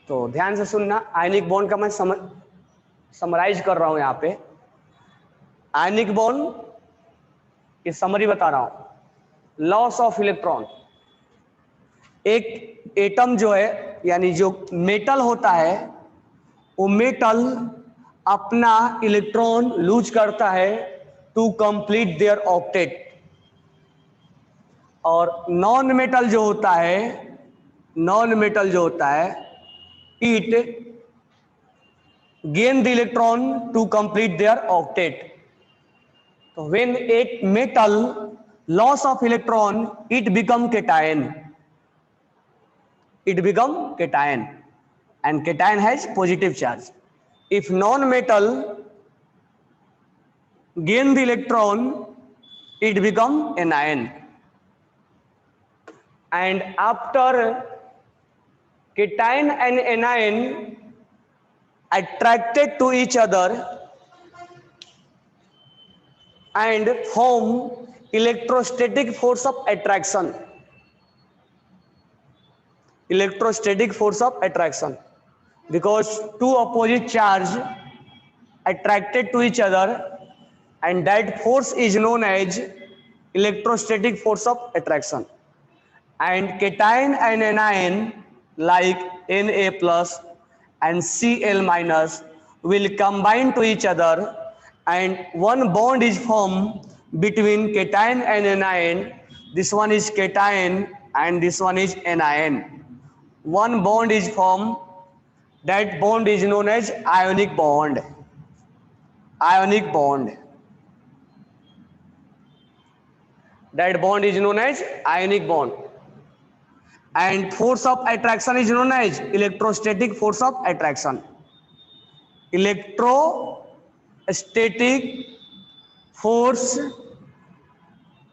तो ध्यान से सुनना, आयनिक बॉन्ड का मैं समराइज कर रहा हूं यहां पे। आयनिक बॉन्ड की समरी बता रहा हूं। लॉस ऑफ इलेक्ट्रॉन, एक एटम जो है यानी जो मेटल होता है, वो मेटल अपना इलेक्ट्रॉन लूज करता है टू कंप्लीट देयर ऑक्टेट। और नॉन मेटल जो होता है, it gain the electron to complete their octet. तो व्हेन एक metal loss of electron, it become cation, and cation has positive charge. If non-metal gain the electron, it become anion. And after cation and anion attracted to each other and form electrostatic force of attraction. Because two opposite charge attracted to each other, and that force is known as electrostatic force of attraction. And cation and anion like Na plus and Cl minus will combine to each other, and one bond is formed between cation and anion. This one is cation and this one is anion. One bond is formed. That bond is known as ionic bond. That bond is known as ionic bond. And force of attraction is known as electrostatic force of attraction. Electrostatic force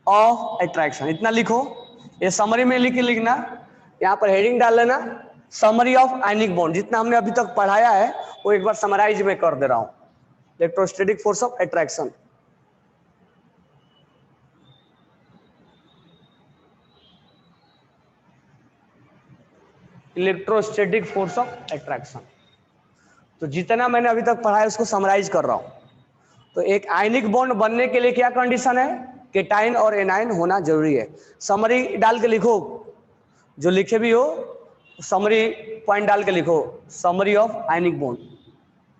of attraction, इतना लिखो। ये summary में लिखना, यहाँ पर heading डाल लेना, summary of ionic bond. जितना हमने अभी तक पढ़ाया है वो एक बार समराइज में कर दे रहा हूं। Electrostatic force of attraction, electrostatic force of attraction. तो जितना मैंने अभी तक पढ़ा है उसको समराइज कर रहा हूं। तो एक आयनिक बॉन्ड बनने के लिए क्या कंडीशन है? केटाइन और एनाइन होना जरूरी है। समरी डाल के लिखो, जो लिखे भी हो समरी पॉइंट डाल के लिखो, समरी ऑफ आयनिक बॉन्ड।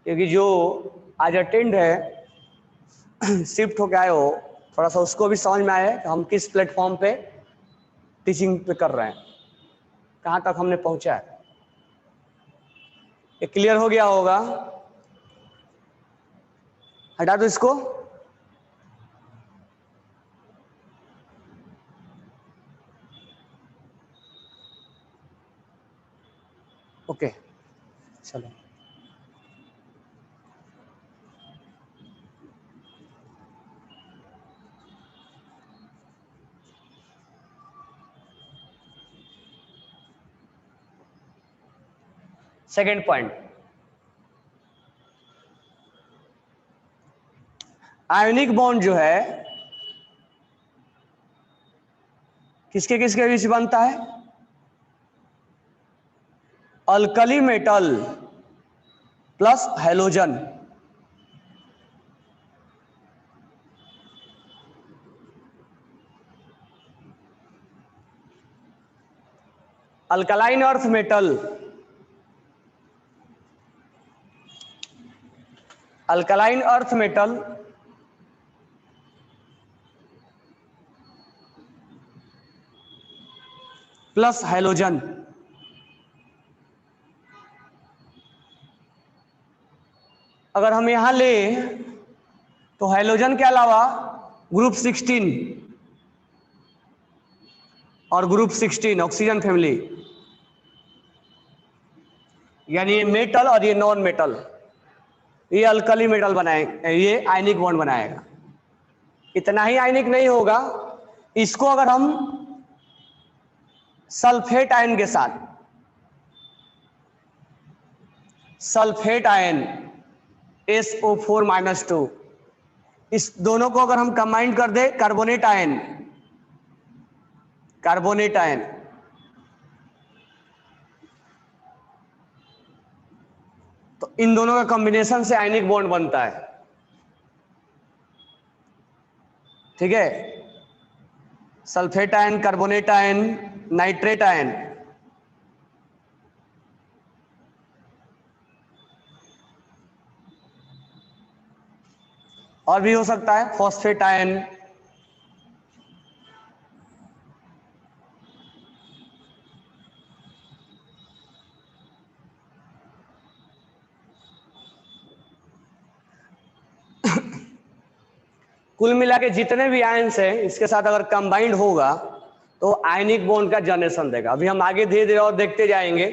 क्योंकि जो आज अटेंड है, शिफ्ट होके आए हो, थोड़ा सा उसको भी समझ में आए कि हम किस प्लेटफॉर्म पे टीचिंग पे कर रहे हैं, कहां तक हमने पहुंचा है। ये क्लियर हो गया होगा? हटा दो इसको। ओके, चलो सेकेंड पॉइंट, आयनिक बॉन्ड जो है किसके किसके बीच बनता है? Alkali metal plus halogen. Alkaline earth metal, alkaline earth metal plus halogen. अगर हम यहां ले तो हैलोजन के अलावा ग्रुप 16 और ग्रुप 16 ऑक्सीजन फैमिली, यानी ये मेटल और ये नॉन मेटल, ये अल्कली मेटल बनाएगा, ये आयनिक बॉन्ड बनाएगा। इतना ही आयनिक नहीं होगा, इसको अगर हम सल्फेट आयन के साथ, सल्फेट आयन SO4-2, इस दोनों को अगर हम कंबाइन कर दे कार्बोनेट आयन, तो इन दोनों का कॉम्बिनेशन से आयनिक बॉन्ड बनता है। ठीक है, sulphate ion, carbonate ion, nitrate ion. और भी हो सकता है फॉस्फेट आयन, कुल मिला के जितने भी आयन्स हैं इसके साथ अगर कंबाइंड होगा तो आयनिक बॉन्ड का जनरेशन देगा। अभी हम आगे धीरे धीरे और देखते जाएंगे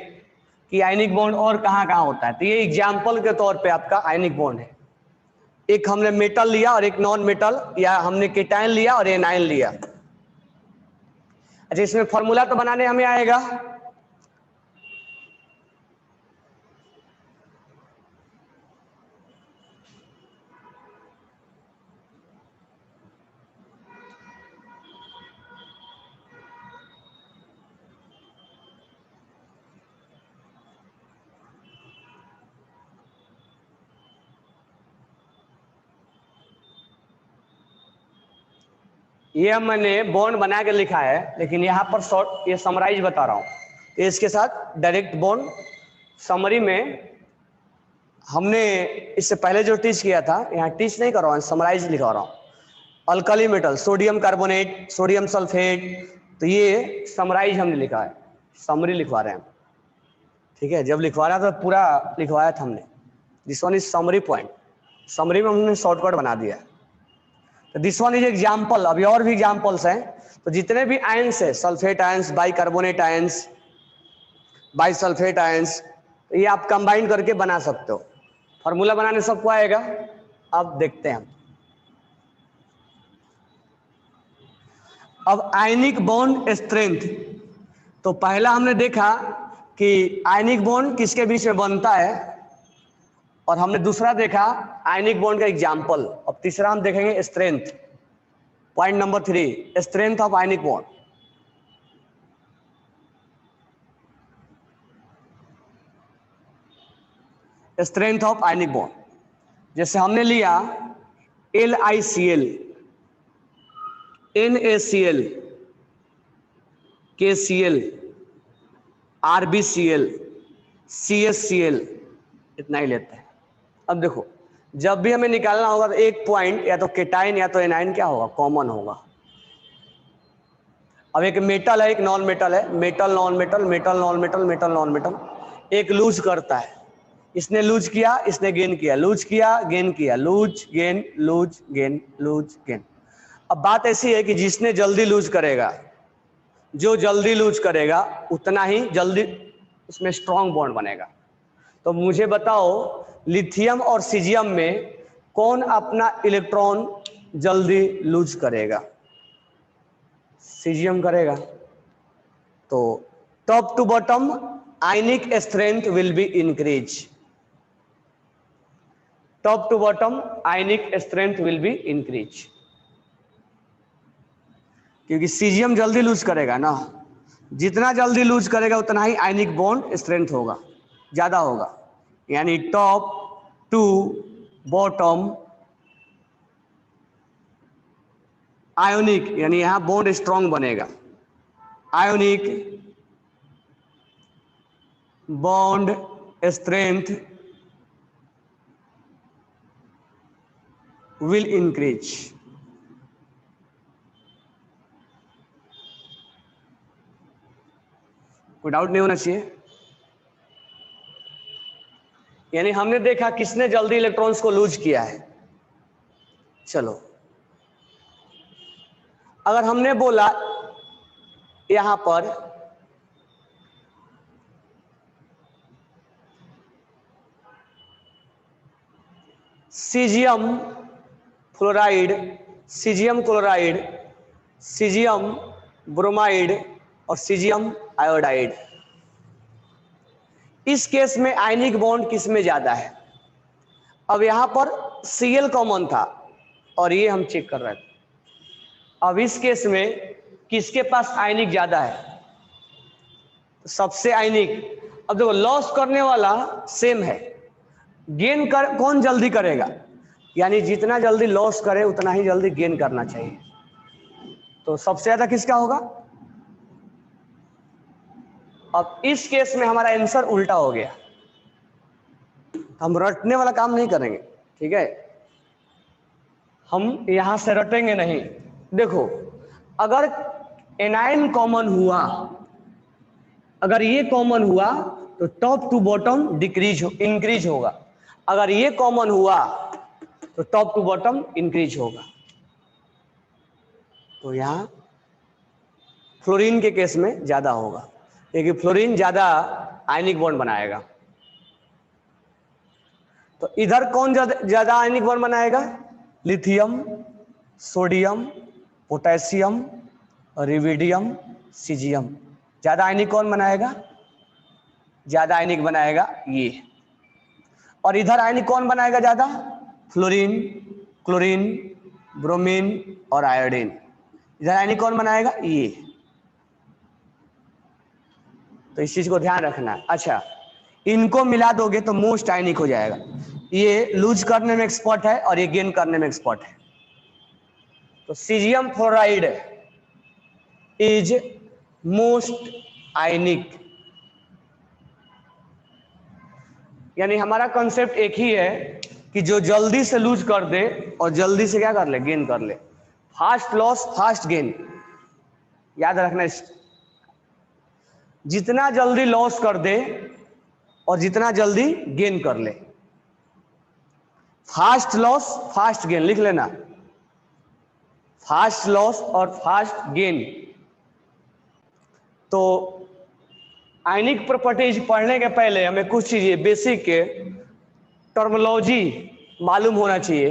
कि आयनिक बॉन्ड और कहाँ कहाँ होता है। तो ये एग्जाम्पल के तौर पे आपका आयनिक बॉन्ड है। एक हमने मेटल लिया और एक नॉन मेटल, या हमने केटायन लिया और एनायन लिया। अच्छा, इसमें फॉर्मूला तो बनाने हमें आएगा। ये मैंने बॉन्ड बना के लिखा है, लेकिन यहाँ पर शॉर्ट ये समराइज बता रहा हूँ। इसके साथ डायरेक्ट बॉन्ड समरी में हमने इससे पहले जो टीच किया था, यहाँ टीच नहीं कर रहा हूँ, समराइज लिखा रहा हूँ। Alkali metal, sodium carbonate, sodium sulphate, तो ये समराइज हमने लिखा है, समरी लिखवा रहे हैं हम। ठीक है, जब लिखवा रहा था तो पूरा लिखवाया था हमने। This one is summary point, summary में हमने शॉर्टकट बना दिया। तो दिस वन इज एग्जाम्पल। अभी और भी एग्जाम्पल्स हैं। तो जितने भी आयंस है, sulphate ions, bicarbonate ions, bisulphate ions, तो ये आप कंबाइन करके बना सकते हो। फॉर्मूला बनाने सबको आएगा। अब देखते हैं हम। अब आयनिक बॉन्ड स्ट्रेंथ, तो पहला हमने देखा कि आयनिक बॉन्ड किसके बीच में बनता है, और हमने दूसरा देखा आयनिक बॉन्ड का एग्जाम्पल। अब तीसरा हम देखेंगे strength. Point number 3, strength of ionic bond. Strength of ionic bond, जैसे हमने लिया LiCl, NaCl, KCl, RbCl, CsCl, इतना ही लेते हैं। अब देखो, जब भी हमें निकालना होगा तो एक पॉइंट या तो केटाइन या तो एनाइन क्या होगा, कॉमन होगा। अब एक मेटल है, एक नॉन मेटल है, metal non metal, metal non metal, metal non metal, एक लूज करता है। इसने लूज किया, इसने गेन किया, लूज किया, गेन किया, lose gain, lose gain, lose gain. अब बात ऐसी है कि जिसने जल्दी लूज करेगा, जो जल्दी लूज करेगा उतना ही जल्दी उसमें स्ट्रॉन्ग बॉन्ड बनेगा। तो मुझे बताओ, लिथियम और सीजियम में कौन अपना इलेक्ट्रॉन जल्दी लूज करेगा? सीजियम करेगा। तो top to bottom ionic strength will be increase. Top to bottom ionic strength will be increase, क्योंकि सीजियम जल्दी लूज करेगा ना। जितना जल्दी लूज करेगा उतना ही आयनिक बॉन्ड स्ट्रेंथ होगा, ज्यादा होगा। यानी टॉप टू बॉटम आयोनिक, यानी यहां बॉन्ड स्ट्रॉन्ग बनेगा। Ionic bond strength will increase. कोई डाउट नहीं होना चाहिए। यानी हमने देखा किसने जल्दी इलेक्ट्रॉन्स को लूज किया है। चलो, अगर हमने बोला यहां पर caesium fluoride, caesium chloride, caesium bromide और सीजियम आयोडाइड, इस केस में आयनिक बॉन्ड किस में ज्यादा है? अब यहां पर Cl कॉमन था और ये हम चेक कर रहे थे। अब इस केस में किसके पास आयनिक ज्यादा है? तो सबसे आयनिक। अब देखो, लॉस करने वाला सेम है, गेन कर कौन जल्दी करेगा, यानी जितना जल्दी लॉस करे उतना ही जल्दी गेन करना चाहिए। तो सबसे ज्यादा किसका होगा? अब इस केस में हमारा आंसर उल्टा हो गया, हम रटने वाला काम नहीं करेंगे, ठीक है, हम यहां से रटेंगे नहीं। देखो, अगर एनाइन कॉमन हुआ, अगर ये कॉमन हुआ तो टॉप टू बॉटम इंक्रीज होगा, अगर ये कॉमन हुआ तो टॉप टू बॉटम इंक्रीज होगा। तो यहां फ्लोरीन के केस में ज्यादा होगा, क्योंकि फ्लोरीन ज्यादा आयनिक बॉन्ड बनाएगा। तो इधर कौन ज्यादा आयनिक बॉन्ड बनाएगा? Lithium, sodium, potassium, rubidium, caesium. ज्यादा आयनिक कौन बनाएगा? ज्यादा आयनिक बनाएगा ये। और इधर आयनिक कौन बनाएगा ज्यादा? फ्लोरीन, क्लोरीन, ब्रोमीन और आयोडीन। इधर आयनिक कौन बनाएगा? ये। तो इस चीज को ध्यान रखना है। अच्छा, इनको मिला दोगे तो मोस्ट आयनिक हो जाएगा। ये लूज करने में एक्सपर्ट है और ये गेन करने में एक्सपर्ट है। तो सीजियम फ्लोराइड इज मोस्ट आयनिक, यानी हमारा कॉन्सेप्ट एक ही है कि जो जल्दी से लूज कर दे और जल्दी से क्या कर ले? गेन कर ले। फास्ट लॉस फास्ट गेन, याद रखना। जितना जल्दी लॉस कर दे और जितना जल्दी गेन कर ले, फास्ट लॉस फास्ट गेन, लिख लेना, फास्ट लॉस और फास्ट गेन। तो आयनिक प्रॉपर्टीज पढ़ने के पहले हमें कुछ चीजें बेसिक के टर्मिनोलॉजी मालूम होना चाहिए,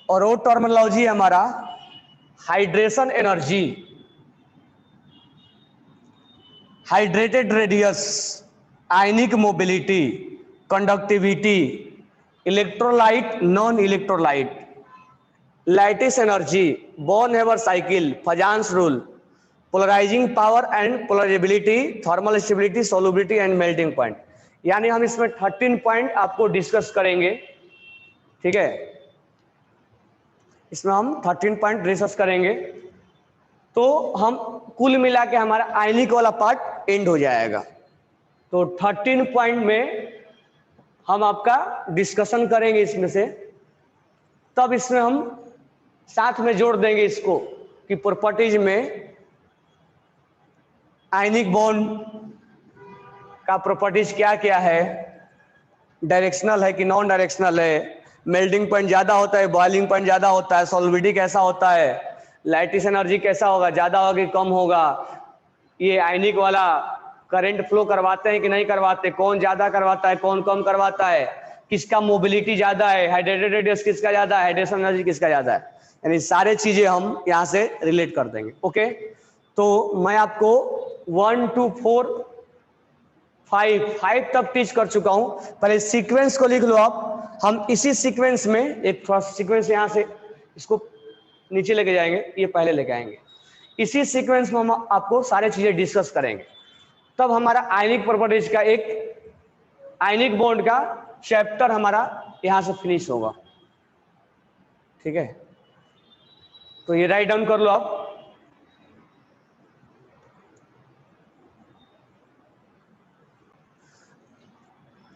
और वो टर्मिनोलॉजी हमारा hydration energy, hydrated radius, ionic mobility, conductivity, electrolyte non electrolyte, lattice energy, Born Haber cycle, Fajans rule, polarising power and polarisability, thermal stability, solubility and melting point. यानी हम इसमें 13 पॉइंट आपको डिस्कस करेंगे, ठीक है, इसमें हम 13 पॉइंट डिस्कस करेंगे। तो हम कुल मिला के हमारा आयनिक वाला पार्ट एंड हो जाएगा। तो 13 पॉइंट में हम आपका डिस्कशन करेंगे इसमें से, तब इसमें हम साथ में जोड़ देंगे इसको कि प्रॉपर्टीज में आयनिक बॉन्ड का प्रॉपर्टीज क्या क्या है, डायरेक्शनल है कि नॉन डायरेक्शनल है, मेल्टिंग पॉइंट ज्यादा होता है, बॉइलिंग पॉइंट ज्यादा होता है, सॉल्विडिटी कैसा होता है, लैटिस एनर्जी कैसा होगा, ज्यादा होगा कि कम होगा, ये आयनिक वाला करंट फ्लो करवाते हैं कि नहीं करवाते, कौन ज्यादा करवाता है कौन कम करवाता है, किसका मोबिलिटी ज्यादा है, हाइड्रेटेड रेडियस किसका ज्यादा है, हाइड्रेशन एनर्जी किसका ज्यादा है, यानी सारे चीजें हम यहाँ से रिलेट कर देंगे। ओके, तो मैं आपको 1 2 4 5 तक टीच कर चुका हूं। पहले सीक्वेंस को लिख लो आप। हम इसी सीक्वेंस में एक फर्स्ट सीक्वेंस यहां से इसको नीचे लेके जाएंगे, ये पहले लेके आएंगे। इसी सीक्वेंस में हम आपको सारे चीजें डिस्कस करेंगे, तब हमारा आयनिक प्रॉपर्टीज का एक आयनिक बॉन्ड का चैप्टर हमारा यहां से फिनिश होगा, ठीक है। तो ये राइट डाउन कर लो आप।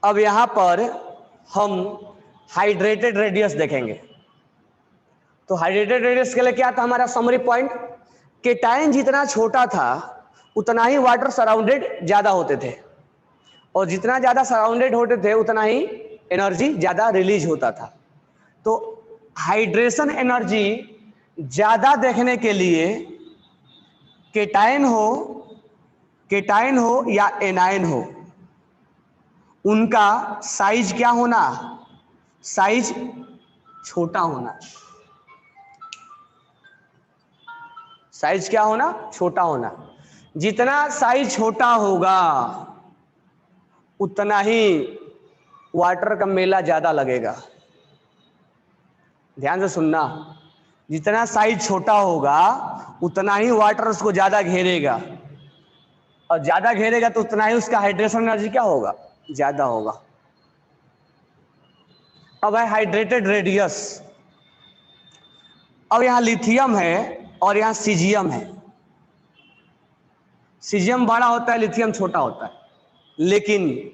अब यहां पर हम हाइड्रेटेड रेडियस देखेंगे। तो हाइड्रेटेड रेडियस के लिए क्या था हमारा समरी पॉइंट? केटायन जितना छोटा था उतना ही वाटर सराउंडेड ज्यादा होते थे, और जितना ज्यादा सराउंडेड होते थे उतना ही एनर्जी ज्यादा रिलीज होता था। तो हाइड्रेशन एनर्जी ज्यादा देखने के लिए केटायन हो या एनायन हो, उनका साइज क्या होना? साइज छोटा होना। साइज क्या होना? छोटा होना। जितना साइज छोटा होगा उतना ही वाटर का मेला ज्यादा लगेगा। ध्यान से सुनना, जितना साइज छोटा होगा उतना ही वाटर उसको ज्यादा घेरेगा, और ज्यादा घेरेगा तो उतना ही उसका हाइड्रेशन एनर्जी क्या होगा? ज्यादा होगा। अब है हाइड्रेटेड रेडियस। अब यहां लिथियम है और यहां सीजियम है। सीजियम बड़ा होता है, लिथियम छोटा होता है, लेकिन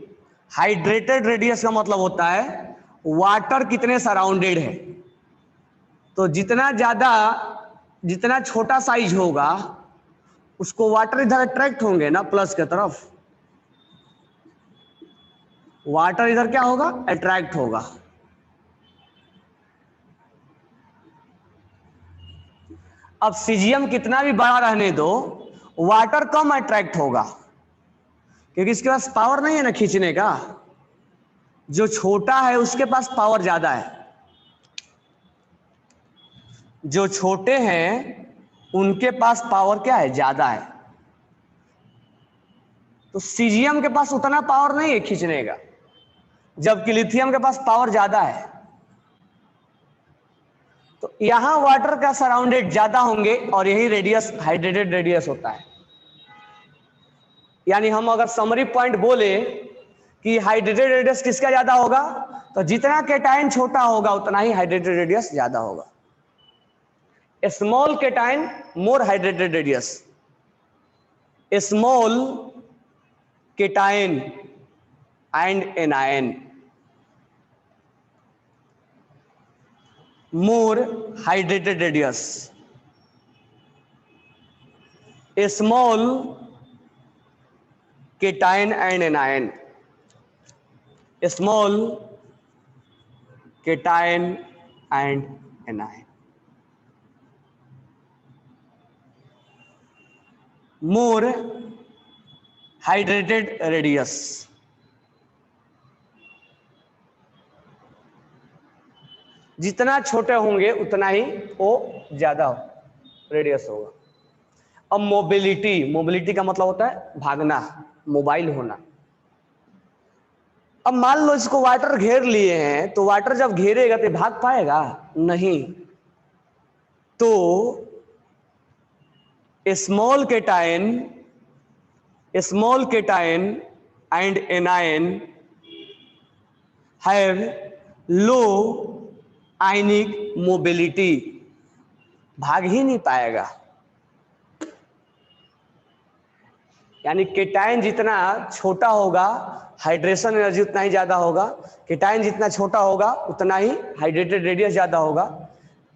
हाइड्रेटेड रेडियस का मतलब होता है वाटर कितने सराउंडेड है। तो जितना ज्यादा, जितना छोटा साइज होगा उसको वाटर इधर अट्रैक्ट होंगे ना, प्लस की तरफ। वाटर इधर क्या होगा, अट्रैक्ट होगा। अब सीजियम कितना भी बड़ा रहने दो, वाटर कम अट्रैक्ट होगा, क्योंकि इसके पास पावर नहीं है ना खींचने का। जो छोटा है उसके पास पावर ज्यादा है। जो छोटे हैं उनके पास पावर क्या है, ज्यादा है। तो सीजियम के पास उतना पावर नहीं है खींचने का, जबकि लिथियम के पास पावर ज्यादा है। तो यहां वाटर का सराउंडेड ज्यादा होंगे और यही रेडियस हाइड्रेटेड रेडियस होता है। यानी हम अगर समरी पॉइंट बोले कि हाइड्रेटेड रेडियस किसका ज्यादा होगा, तो जितना केटाइन छोटा होगा उतना ही हाइड्रेटेड रेडियस ज्यादा होगा। Small cation more hydrated radius, small cation and anion more hydrated radius, small cation and anion, small cation and anion, more hydrated radius, जितना छोटे होंगे उतना ही वो ज्यादा रेडियस होगा। अब मोबिलिटी, मोबिलिटी का मतलब होता है भागना, मोबाइल होना। अब मान लो इसको वाटर घेर लिए हैं, तो वाटर जब घेरेगा तो भाग पाएगा नहीं। तो small cation and anion have low ionic mobility, भाग ही नहीं पाएगा। यानी केटाइन जितना छोटा होगा हाइड्रेशन एनर्जी उतना ही ज्यादा होगा, केटाइन जितना छोटा होगा उतना ही हाइड्रेटेड रेडियस ज्यादा होगा।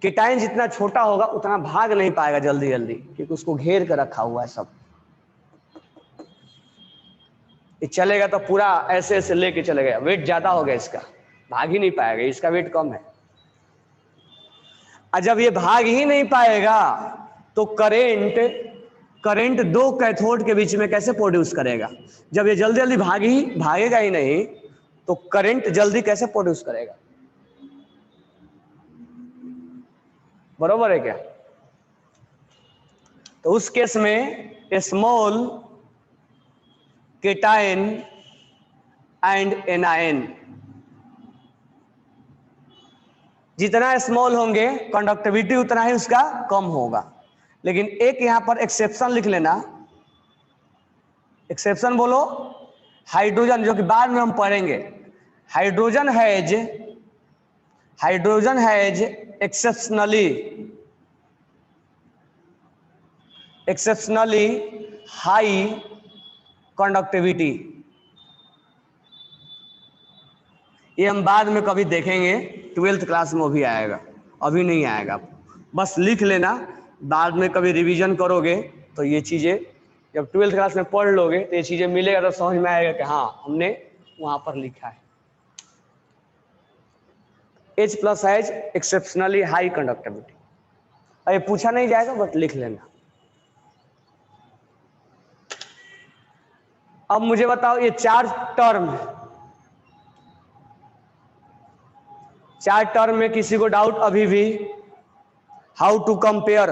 केटाइन जितना छोटा होगा उतना भाग नहीं पाएगा जल्दी जल्दी, क्योंकि उसको घेर कर रखा हुआ है सब। ये चलेगा तो पूरा ऐसे ऐसे लेके चलेगा, वेट ज्यादा होगा इसका, भाग ही नहीं पाएगा, इसका वेट कम है। और जब ये भाग ही नहीं पाएगा तो करंट दो कैथोड के बीच में कैसे प्रोड्यूस करेगा। जब ये जल्दी जल्दी भागेगा ही नहीं तो करंट जल्दी कैसे प्रोड्यूस करेगा। बरोबर है क्या। तो उस केस में स्मॉल केटाइन एंड एनायन जितना स्मॉल होंगे कंडक्टिविटी उतना ही उसका कम होगा। लेकिन एक यहां पर एक्सेप्शन लिख लेना, एक्सेप्शन बोलो, हाइड्रोजन, जो कि बाद में हम पढ़ेंगे। Hydrogen has exceptionally high conductivity. ये हम बाद में कभी देखेंगे, 12th क्लास में वो भी आएगा, अभी नहीं आएगा। बस लिख लेना, बाद में कभी रिवीजन करोगे तो ये चीजें जब 12th क्लास में पढ़ लोगे तो ये चीजें मिलेगा तो समझ में आएगा कि हाँ हमने वहां पर लिखा है। H+ has exceptionally high conductivity. अरे पूछा नहीं जाएगा, बट लिख लेना। अब मुझे बताओ ये चार टर्म में किसी को डाउट अभी भी, हाउ टू कंपेयर